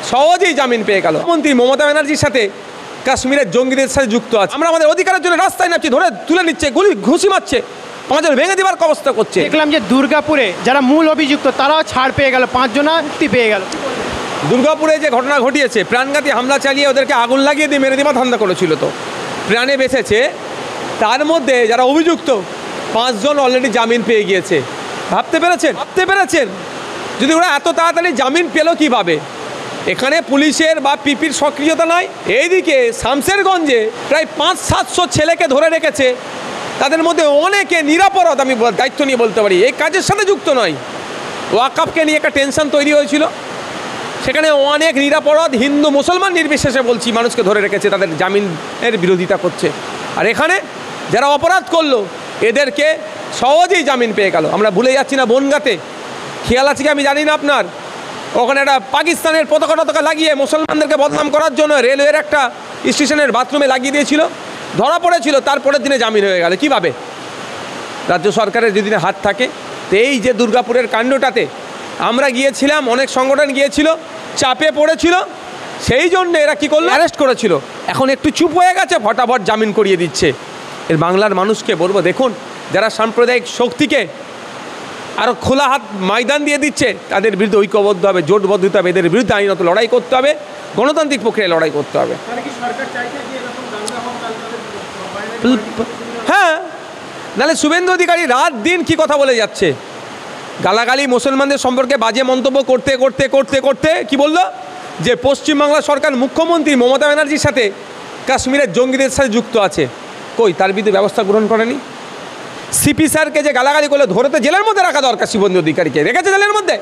সহজেই জামিন পেয়ে গেল। মন্ত্রী মমতা ব্যানার্জির সাথে কাশ্মীরের জঙ্গিদের সাথে যুক্ত আছে। আমরা আমাদের অধিকারের জন্য রাস্তায় নামছি, ধরে তুলে নিচ্ছে, গুলি ঘুষি মারছে, পাঁচজন ভেঙে দেওয়ার অবস্থা করছে। দেখলাম যে দুর্গাপুরে যারা মূল অভিযুক্ত তারাও ছাড় পেয়ে গেল, 5 জন মুক্তি পেয়ে গেল। দুর্গাপুরে যে ঘটনা ঘটিয়েছে, প্রাণঘাতী হামলা চালিয়ে ওদেরকে আগুন লাগিয়ে দিয়ে মেরে দেওয়া ধান্দা করেছিল, তো প্রাণে বেঁচেছে। তার মধ্যে যারা অভিযুক্ত 5 জন অলরেডি জামিন পেয়ে গিয়েছে। ভাবতে পেরেছেন যদি ওরা এত তাড়াতাড়ি জামিন পেল কীভাবে? এখানে পুলিশের বা পিপির সক্রিয়তা নাই। এইদিকে শামশেরগঞ্জে প্রায় 500-700 ছেলেকে ধরে রেখেছে, তাদের মধ্যে অনেকে নিরাপরাধ। আমি দায়িত্ব নিয়ে বলতে পারি এই কাজের সাথে যুক্ত নয়। ওয়াকফকে নিয়ে একটা টেনশন তৈরি হয়েছিল, সেখানে অনেক নিরাপরাধ হিন্দু মুসলমান নির্বিশেষে বলছি মানুষকে ধরে রেখেছে, তাদের জামিনের বিরোধিতা করছে। আর এখানে যারা অপরাধ করলো এদেরকে সহজেই জামিন পেয়ে গেল। আমরা ভুলে যাচ্ছি না বনগাঁতে, খেয়াল আছে কি আমি জানি না আপনার, ওখানে একটা পাকিস্তানের পতাকা লাগিয়ে মুসলমানদেরকে বদনাম করার জন্য রেলওয়ের একটা স্টেশনের বাথরুমে লাগিয়ে দিয়েছিল, ধরা পড়েছিল, তারপরের দিনে জামিন হয়ে গেল। কীভাবে? রাজ্য সরকারের যদি হাত থাকে। তো এই যে দুর্গাপুরের কাণ্ডটাতে আমরা গিয়েছিলাম, অনেক সংগঠন গিয়েছিল, চাপে পড়েছিল, সেই জন্য এরা কী করলো, অ্যারেস্ট করেছিল। এখন একটু চুপ হয়ে গেছে, ফটাফট জামিন করিয়ে দিচ্ছে। এর বাংলার মানুষকে বলবো, দেখুন যারা সাম্প্রদায়িক শক্তিকে আরও খোলা হাত ময়দান দিয়ে দিচ্ছে, তাদের বিরুদ্ধে ঐক্যবদ্ধ হবে, জোটবদ্ধ হতে হবে, এদের বিরুদ্ধে আইনত লড়াই করতে হবে, গণতান্ত্রিক প্রক্রিয়ায় লড়াই করতে হবে। হ্যাঁ, নাহলে শুভেন্দু অধিকারী রাত দিন কি কথা বলে যাচ্ছে, গালাগালি মুসলমানদের সম্পর্কে বাজে মন্তব্য করতে করতে করতে করতে কি বললো যে পশ্চিমবাংলা সরকার মুখ্যমন্ত্রী মমতা ব্যানার্জির সাথে কাশ্মীরের জঙ্গিদের সাথে যুক্ত আছে। কই, তার বিরুদ্ধে ব্যবস্থা গ্রহণ করেনি? সিপি স্যারকে যে গালাগালি করলে ধরে তো জেলের মধ্যে রাখা দরকার। শুভেন্দু অধিকারীকে রেখেছে জেলের মধ্যে,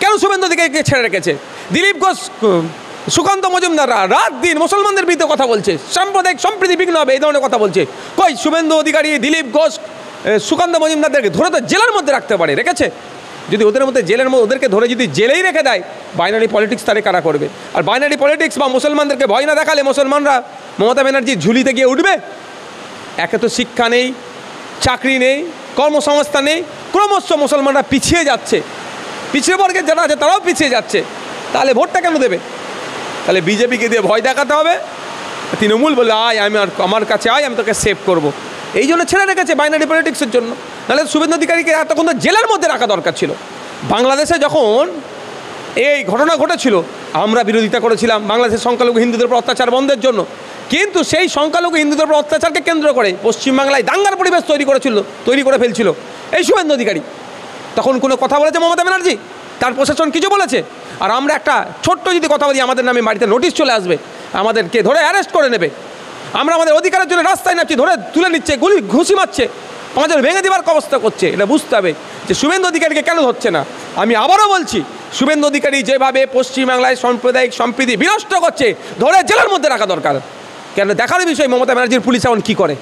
কেন শুভেন্দু অধিকারীকে ছেড়ে রেখেছে? দিলীপ ঘোষ, সুকান্ত মজুমদাররা রাত দিন মুসলমানদের বিরুদ্ধে কথা বলছে, সাম্প্রদায়িক সম্প্রীতি বিঘ্ন হবে এই ধরনের কথা বলছে। কই, শুভেন্দু অধিকারী, দিলীপ ঘোষ, সুকান্ত মজুমদারদেরকে ধরে তো জেলের মধ্যে রাখতে পারে, রেখেছে। যদি ওদের মধ্যে ওদেরকে ধরে যদি জেলেই রেখে দেয়, বাইনারি পলিটিক্স তারে কারা করবে? আর বাইনারি পলিটিক্স বা মুসলমানদেরকে ভয় না দেখালে মুসলমানরা মমতা ব্যানার্জির ঝুলিতে গিয়ে উঠবে? একে তো শিক্ষা নেই, চাকরি নেই, কর্মসংস্থান নেই, ক্রমশ মুসলমানরা পিছিয়ে যাচ্ছে, পিছিয়ে বর্গের যারা আছে তারাও পিছিয়ে যাচ্ছে। তাহলে ভোটটা কেন দেবে? তাহলে বিজেপিকে দিয়ে ভয় দেখাতে হবে, তৃণমূল বলে আয়, আমার কাছে আয়, আমি তোকে সেভ করবো। এই জন্য ছেড়ে রেখেছে বাইনারি পলিটিক্সের জন্য। নাহলে শুভেন্দু অধিকারীকে এতক্ষণ তো জেলের মধ্যে রাখা দরকার ছিল। বাংলাদেশে যখন এই ঘটনা ঘটেছিল আমরা বিরোধিতা করেছিলাম বাংলাদেশের সংখ্যালঘু হিন্দুদের উপর অত্যাচার বন্ধের জন্য, কিন্তু সেই সংখ্যালঘু হিন্দুদের উপর অত্যাচারকে কেন্দ্র করে পশ্চিমবাংলায় দাঙ্গার পরিবেশ তৈরি করে ফেলছিল এই শুভেন্দু অধিকারী। তখন কোনো কথা বলেছে মমতা ব্যানার্জি? তার প্রশাসন কিছু বলেছে? আর আমরা একটা ছোট্ট যদি কথা বলি, আমাদের নামে বাড়িতে নোটিশ চলে আসবে, আমাদেরকে ধরে অ্যারেস্ট করে নেবে। আমরা আমাদের অধিকারের জন্য রাস্তায় নামছি, ধরে তুলে নিচ্ছে, গুলি ঘুষি মারছে, পাঁচজন ভেঙে দেওয়ার অবস্থা করছে। এটা বুঝতে হবে যে শুভেন্দু অধিকারীকে কেন ধরছে না। আমি আবারও বলছি, শুভেন্দু অধিকারী যেভাবে পশ্চিমবাংলায় সাম্প্রদায়িক সম্প্রীতি বিনষ্ট করছে, ধরে জেলের মধ্যে রাখা দরকার। কেন দেখার বিষয় মমতা ব্যানার্জির পুলিশ এখন কী করে।